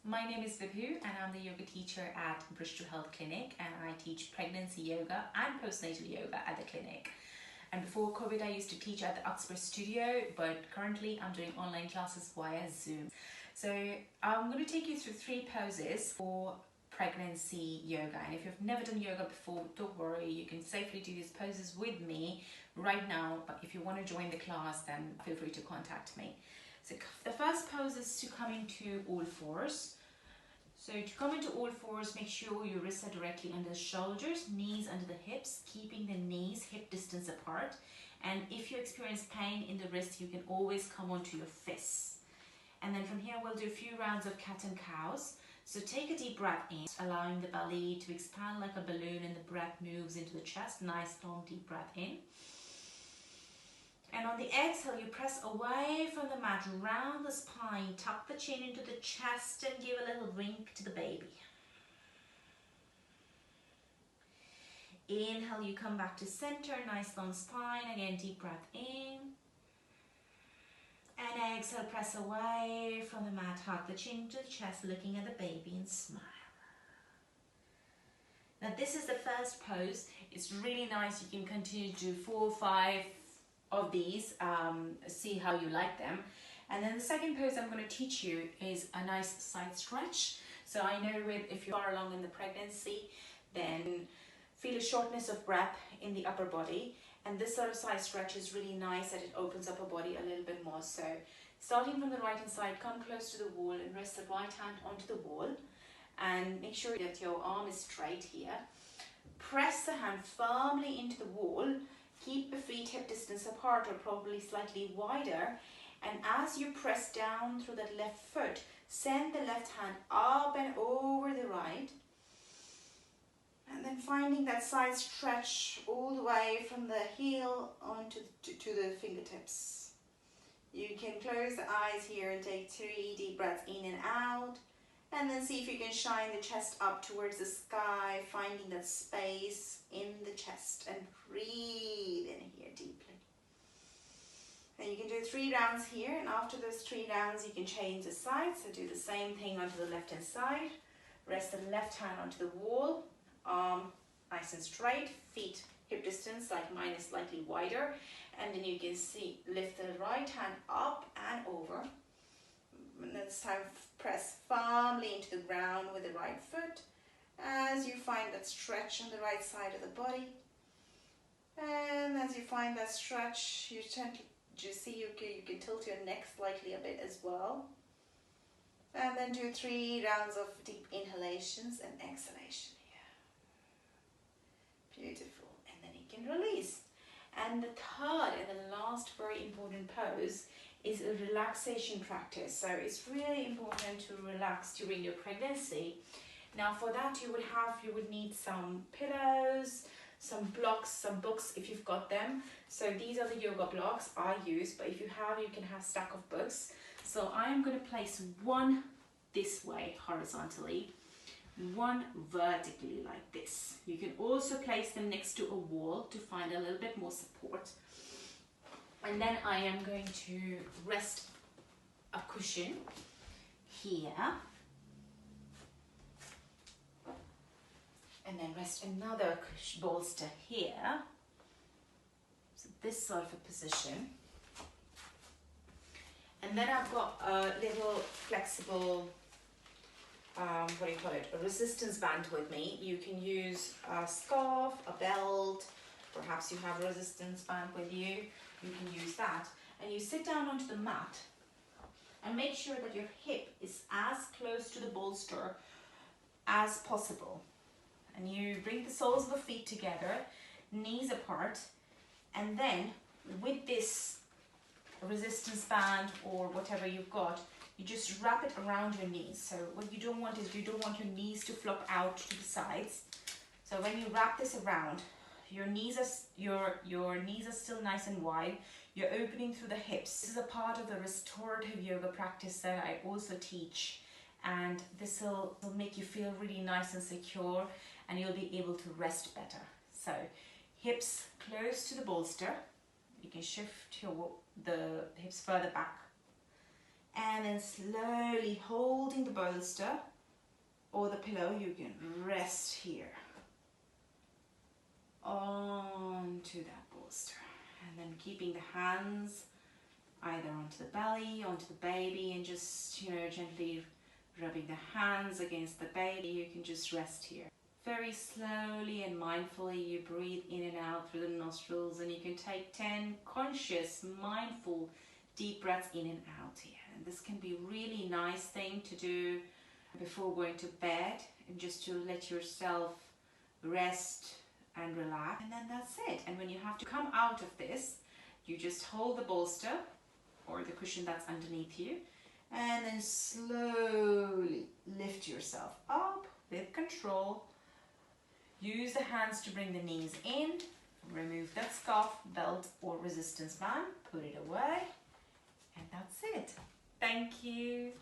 My name is Vibhu and I'm the yoga teacher at Bristol Health Clinic, and I teach pregnancy yoga and postnatal yoga at the clinic. And before COVID I used to teach at the Uxbridge studio, but currently I'm doing online classes via Zoom. So I'm going to take you through 3 poses for pregnancy yoga, and if you've never done yoga before, don't worry, you can safely do these poses with me right now. But if you want to join the class, then feel free to contact me. So the first pose is to come into all fours. So to come into all fours, make sure your wrists are directly under the shoulders, knees under the hips, keeping the knees hip distance apart. And if you experience pain in the wrist, you can always come onto your fists. And then from here, we'll do a few rounds of cat and cows. So take a deep breath in, allowing the belly to expand like a balloon, and the breath moves into the chest. Nice long deep breath in. And on the exhale, you press away from the mat, round the spine, tuck the chin into the chest and give a little wink to the baby. Inhale, you come back to center, nice long spine. Again, deep breath in. And exhale, press away from the mat, tuck the chin to the chest, looking at the baby and smile. Now this is the first pose. It's really nice. You can continue to do 4 or 5 of these, see how you like them. And then the second pose I'm going to teach you is a nice side stretch. So I know if you are along in the pregnancy, then feel a shortness of breath in the upper body, and this sort of side stretch is really nice, that it opens up our body a little bit more. So starting from the right hand side, come close to the wall and rest the right hand onto the wall, and make sure that your arm is straight here. Press the hand firmly into the wall. Keep the feet hip distance apart, or probably slightly wider. And as you press down through that left foot, send the left hand up and over the right. And then finding that side stretch all the way from the heel onto to the fingertips. You can close the eyes here and take 3 deep breaths in and out. And then see if you can shine the chest up towards the sky, finding that space in the chest, and breathe in here deeply. And you can do 3 rounds here, and after those 3 rounds you can change the side. So do the same thing onto the left hand side. Rest the left hand onto the wall, arm nice and straight, feet hip distance, like mine is slightly wider. And then you can see, lift the right hand up and over. And this time press firmly into the ground with the right foot as you find that stretch on the right side of the body. And as you find that stretch, you can tilt your neck slightly a bit as well. And then do 3 rounds of deep inhalations and exhalation here. Beautiful. And then you can release. And the third and the last very important pose is a relaxation practice. So it's really important to relax during your pregnancy. Now for that you would need some pillows, some blocks, some books if you've got them. So these are the yoga blocks I use, but if you can have a stack of books. So I am going to place one this way horizontally, one vertically like this. You can also place them next to a wall to find a little bit more support. And then I am going to rest a cushion here. And then rest another bolster here. So this sort of a position. And then I've got a little flexible, a resistance band with me. You can use a scarf, a belt, perhaps you have a resistance band with you. You can use that, and you sit down onto the mat and make sure that your hip is as close to the bolster as possible. And you bring the soles of the feet together, knees apart, and then with this resistance band or whatever you've got, you just wrap it around your knees. So what you don't want is, you don't want your knees to flop out to the sides. So when you wrap this around, your knees are still nice and wide. You're opening through the hips. This is a part of the restorative yoga practice that I also teach, and this will make you feel really nice and secure, and you'll be able to rest better. So hips close to the bolster. You can shift the hips further back, And then slowly holding the bolster or the pillow, you can rest here onto that bolster. And then keeping the hands either onto the belly, onto the baby, and just, gently rubbing the hands against the baby. You can just rest here. Very slowly and mindfully, you breathe in and out through the nostrils, and you can take 10 conscious, mindful, deep breaths in and out here. And this can be a really nice thing to do before going to bed, and just to let yourself rest and relax. And then that's it. And when you have to come out of this, you just hold the bolster or the cushion that's underneath you, and then slowly lift yourself up with control. Use the hands to bring the knees in. Remove that scarf, belt, or resistance band. Put it away. And that's it. Thank you.